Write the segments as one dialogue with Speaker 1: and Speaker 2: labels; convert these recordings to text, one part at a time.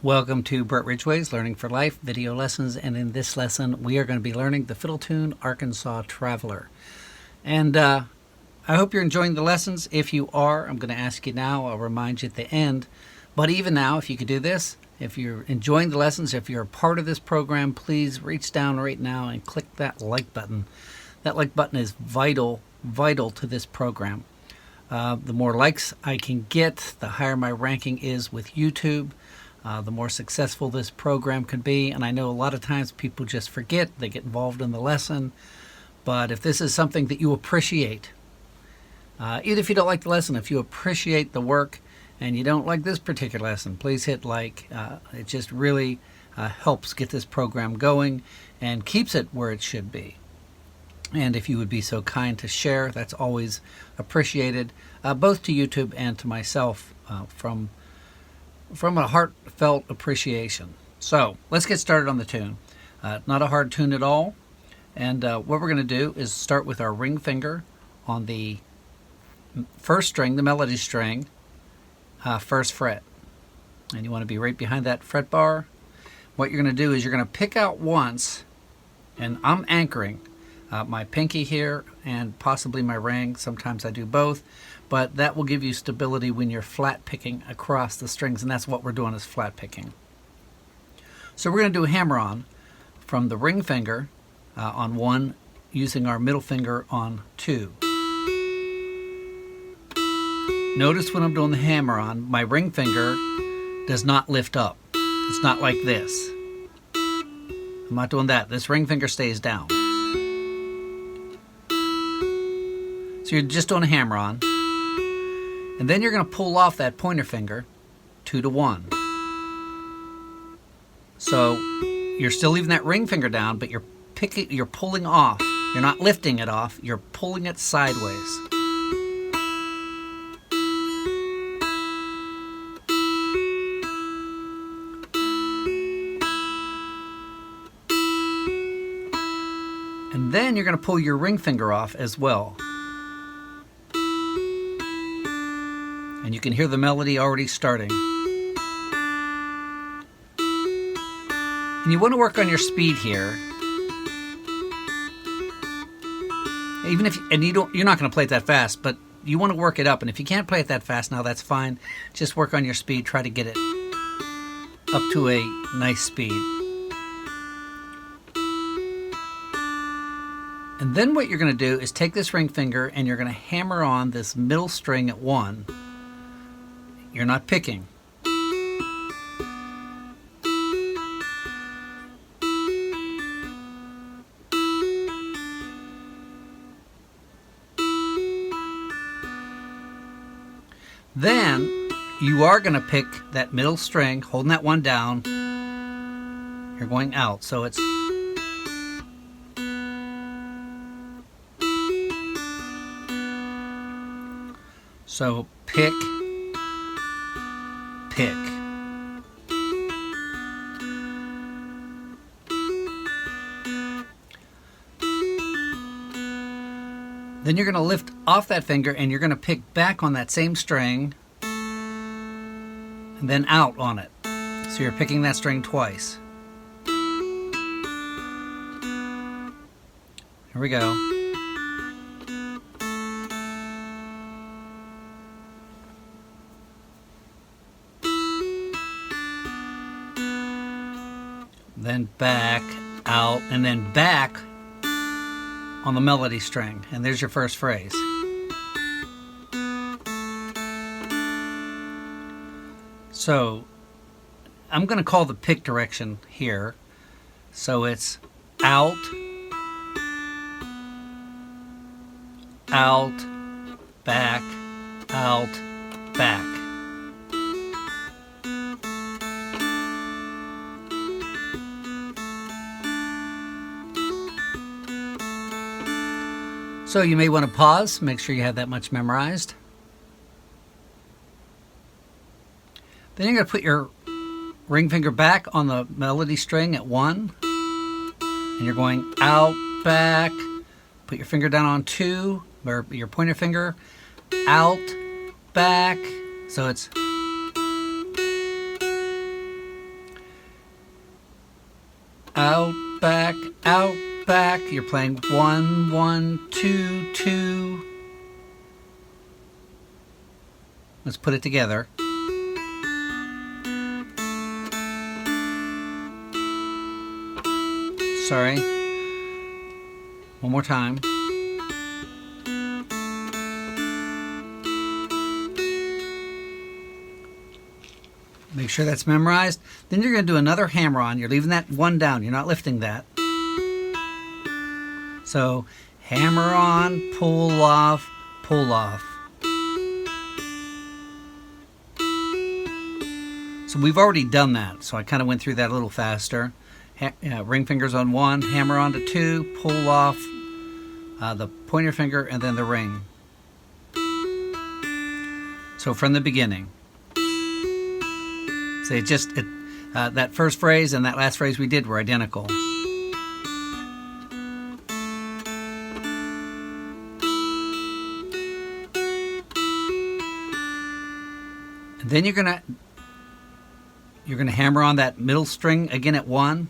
Speaker 1: Welcome to Brett Ridgeway's Learning for Life video lessons, and in this lesson we are going to be learning the fiddle tune Arkansas Traveler. And I hope you're enjoying the lessons. If you are, I'm going to ask you now, I'll remind you at the end, but even now, if you could do this, if you're enjoying the lessons, if you're a part of this program, please reach down right now and click that like button. That like button is vital to this program. The more likes I can get, the higher my ranking is with YouTube. The more successful this program can be. And I know a lot of times people just forget, they get involved in the lesson. But if this is something that you appreciate, even if you don't like the lesson, if you appreciate the work and you don't like this particular lesson, please hit like. It just really helps get this program going and keeps it where it should be. And if you would be so kind to share, that's always appreciated, both to YouTube and to myself from a heartfelt appreciation. So let's get started on the tune. Not a hard tune at all. And what we're going to do is start with our ring finger on the first string, the melody string, first fret. And you want to be right behind that fret bar. What you're going to do is you're going to pick out once, and I'm anchoring my pinky here and possibly my ring. Sometimes I do both. But that will give you stability when you're flat picking across the strings, and that's what we're doing, is flat picking. So we're going to do a hammer-on from the ring finger on 1, using our middle finger on 2. Notice when I'm doing the hammer-on, my ring finger does not lift up. It's not like this. I'm not doing that. This ring finger stays down. So you're just doing a hammer-on. And then you're going to pull off that pointer finger 2 to 1. So you're still leaving that ring finger down, but you're pulling off. You're not lifting it off, you're pulling it sideways. And then you're going to pull your ring finger off as well. And you can hear the melody already starting. And you want to work on your speed here. Even if you're not going to play it that fast, but you want to work it up. And if you can't play it that fast now, that's fine. Just work on your speed. Try to get it up to a nice speed. And then what you're going to do is take this ring finger and you're going to hammer on this middle string at 1. You're not picking. Then you are going to pick that middle string, holding that 1 down. You're going out, so it's so pick. Then you're going to lift off that finger and you're going to pick back on that same string and then out on it. So you're picking that string twice. Here we go. Then back, out, and then back on the melody string. And there's your first phrase. So I'm going to call the pick direction here. So it's out, out, back, out, back. So you may want to pause, make sure you have that much memorized. Then you're going to put your ring finger back on the melody string at 1. And you're going out, back, put your finger down on 2, or your pointer finger, out, back. So it's out, back, out, back. You're playing 1, 1, 2, 2. Let's put it together. Sorry. One more time. Make sure that's memorized. Then you're going to do another hammer-on. You're leaving that one down. You're not lifting that. So, hammer-on, pull off, pull off. So we've already done that. So I kind of went through that a little faster. Ring fingers on 1, hammer-on to 2, pull off the pointer finger, and then the ring. So from the beginning. So that first phrase and that last phrase we did were identical. And then you're gonna hammer on that middle string again at 1,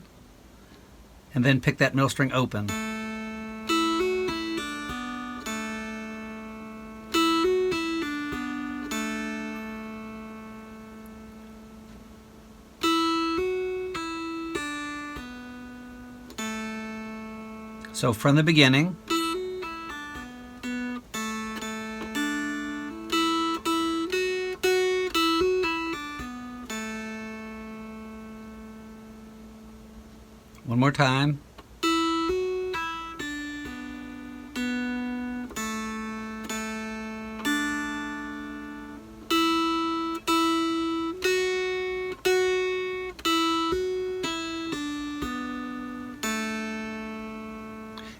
Speaker 1: and then pick that middle string open. So from the beginning. One more time.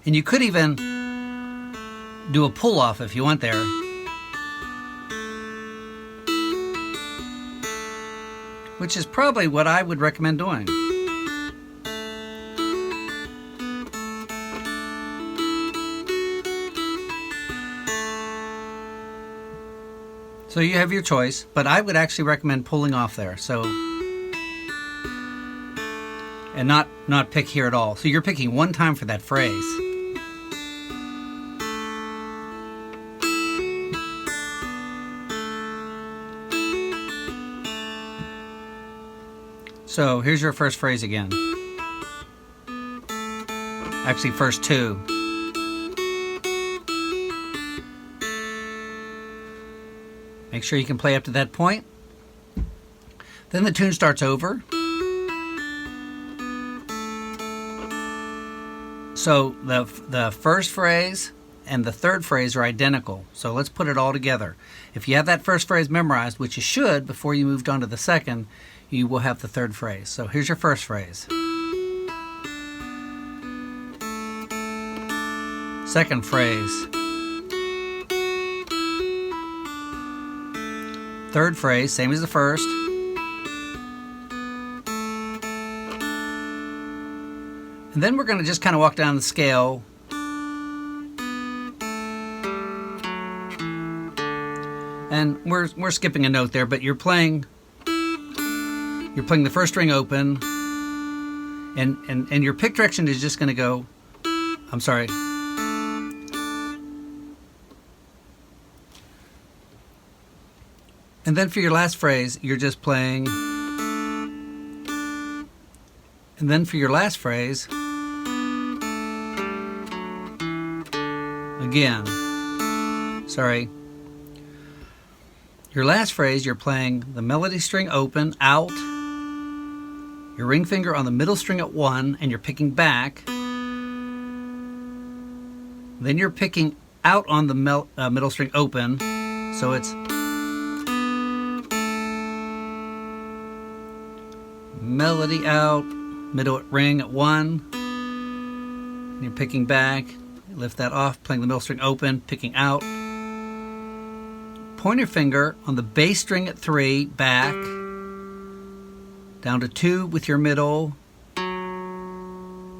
Speaker 1: And you could even do a pull-off if you want there. Which is probably what I would recommend doing. So you have your choice, but I would actually recommend pulling off there. So, and not pick here at all. So you're picking one time for that phrase. So here's your first phrase again. Actually, first two. Make sure you can play up to that point. Then the tune starts over. So the first phrase and the third phrase are identical. So let's put it all together. If you have that first phrase memorized, which you should before you moved on to the second, you will have the third phrase. So here's your first phrase. Second phrase. Third phrase, same as the first. And then we're going to just kind of walk down the scale. And we're skipping a note there, but you're playing the first string open, and your pick direction is just going to go, I'm sorry. And then for your last phrase, you're just playing. And then for your last phrase, again, sorry. Your last phrase, you're playing the melody string open, out, your ring finger on the middle string at 1, and you're picking back. Then you're picking out on the middle string open, so it's melody out, middle ring at 1, and you're picking back, lift that off, playing the middle string open, picking out, pointer finger on the bass string at 3, back, down to 2 with your middle,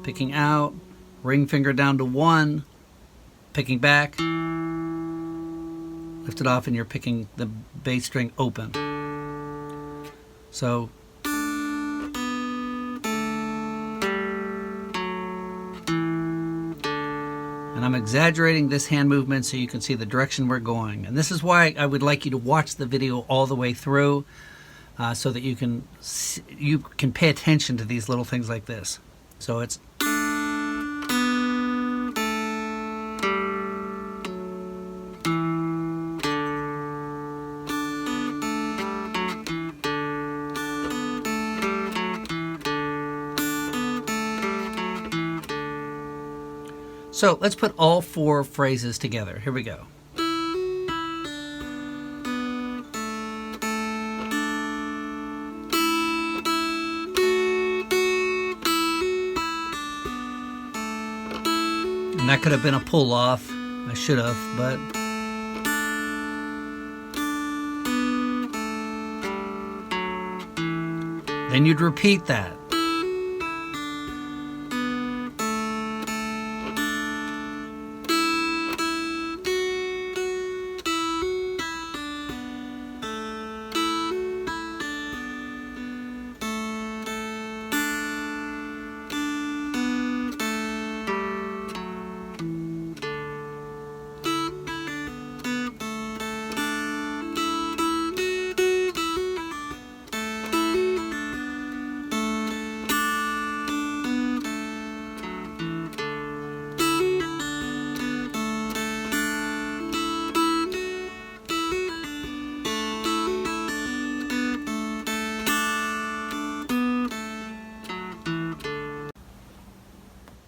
Speaker 1: picking out, ring finger down to 1, picking back, lift it off, and you're picking the bass string open. And I'm exaggerating this hand movement so you can see the direction we're going. And this is why I would like you to watch the video all the way through so that you can pay attention to these little things like this. So it's So let's put all 4 phrases together. Here we go. And that could have been a pull off. I should have, but then you'd repeat that.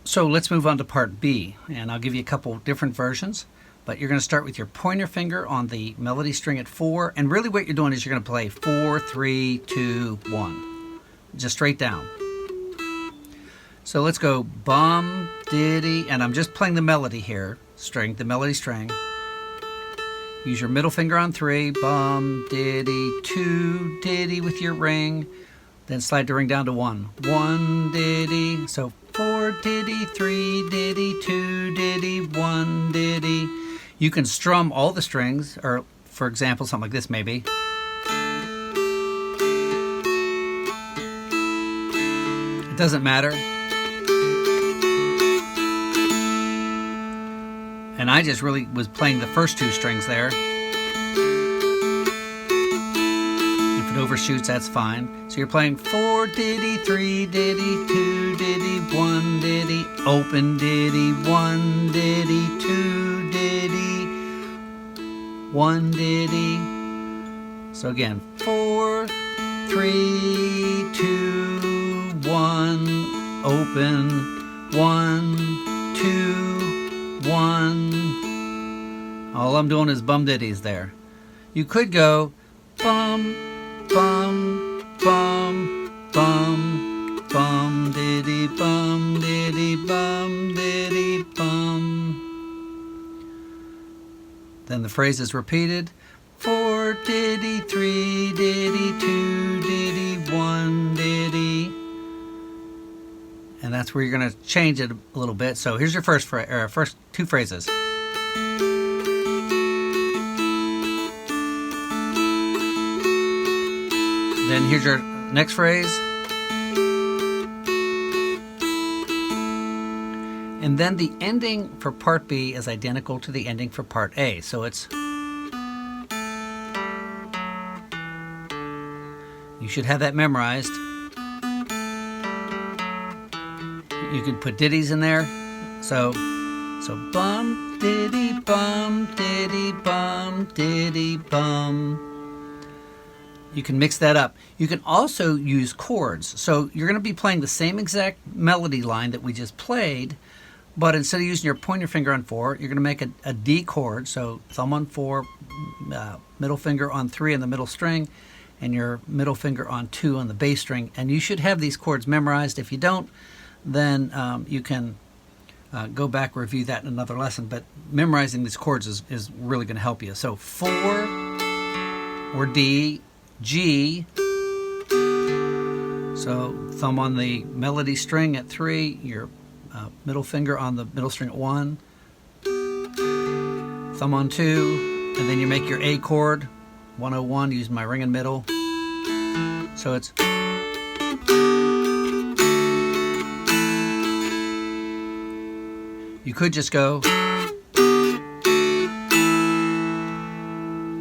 Speaker 1: So let's move on to part B, and I'll give you a couple different versions, but you're going to start with your pointer finger on the melody string at 4, and really what you're doing is you're going to play 4, 3, 2, 1, just straight down. So let's go bum, diddy, and I'm just playing the melody here, string, the melody string. Use your middle finger on 3, bum, diddy, 2, diddy with your ring, then slide the ring down to 1, 1, diddy, so 4 diddy, 3 diddy, 2 diddy, 1 diddy. You can strum all the strings, or for example, something like this maybe. It doesn't matter. And I just really was playing the first 2 strings there. If it overshoots, that's fine. So you're playing 4 diddy, 3 diddy, 2 diddy, 1 diddy, open diddy, 1 diddy, 2 diddy, 1 diddy. So again, 4, 3, 2, 1, open, 1, 2, 1. All I'm doing is bum diddies there. You could go bum, bum, bum, bum, bum, diddy, bum, diddy, bum, diddy, bum. Then the phrase is repeated. 4 diddy, 3 diddy, 2 diddy, 1 diddy. And that's where you're going to change it a little bit. So here's your first 2 phrases. Then here's your next phrase. And then the ending for part B is identical to the ending for part A. So it's, you should have that memorized. You can put ditties in there. So bum, diddy, bum, diddy, bum, diddy, bum. You can mix that up. You can also use chords. So you're going to be playing the same exact melody line that we just played, but instead of using your pointer finger on 4, you're going to make a D chord. So thumb on 4, middle finger on 3 on the middle string, and your middle finger on 2 on the bass string. And you should have these chords memorized. If you don't, then you can go back, review that in another lesson. But memorizing these chords is really going to help you. So 4 or D, G, so thumb on the melody string at 3, your middle finger on the middle string at 1, thumb on 2, and then you make your A chord, 101, using my ring in middle. So it's, You could just go,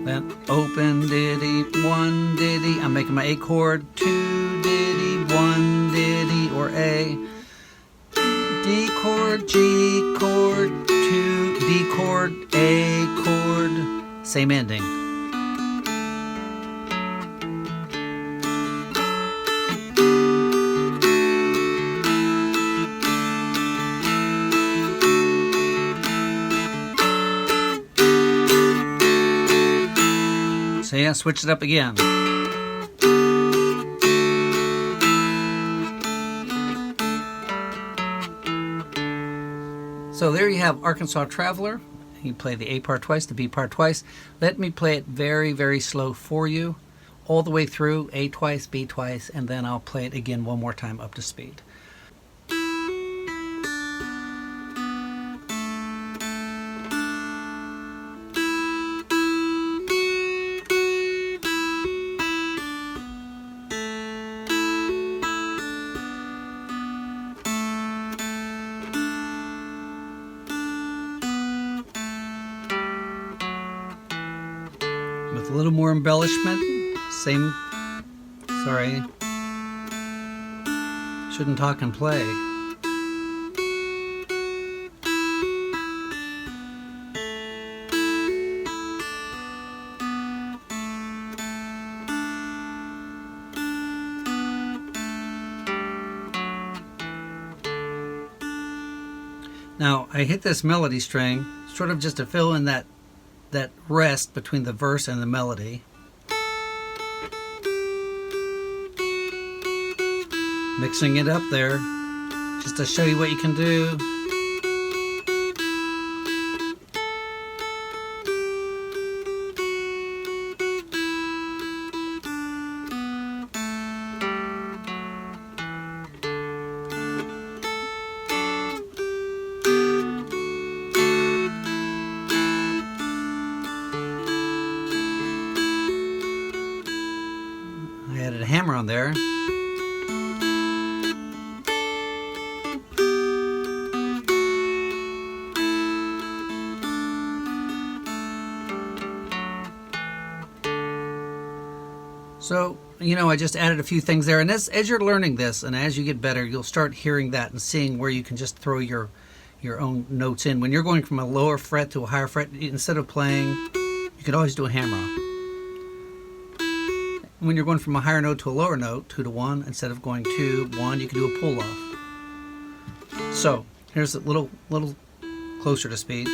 Speaker 1: then open diddy, one diddy. I'm making my A chord, two diddy, one diddy, or A. D chord, G chord, two, D chord, A chord, same ending. So yeah, switch it up again. So there you have Arkansas Traveler. You play the A part twice, the B part twice. Let me play it very, very slow for you, all the way through, A twice, B twice, and then I'll play it again one more time up to speed. With a little more embellishment, same, sorry, shouldn't talk and play. Now, I hit this melody string, sort of just to fill in that rest between the verse and the melody. Mixing it up there, just to show you what you can do. I added a hammer on there. So, you know, I just added a few things there, and as you're learning this and as you get better, you'll start hearing that and seeing where you can just throw your own notes in. When you're going from a lower fret to a higher fret, instead of playing, you can always do a hammer-on. When you're going from a higher note to a lower note, 2 to 1, instead of going 2, 1, you can do a pull-off. So, here's a little closer to speed.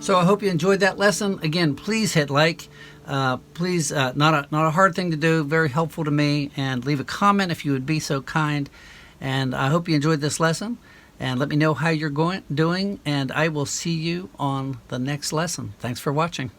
Speaker 1: So I hope you enjoyed that lesson. Again, please hit like. Please, not a hard thing to do, very helpful to me. And leave a comment if you would be so kind. And I hope you enjoyed this lesson. And let me know how you're doing. And I will see you on the next lesson. Thanks for watching.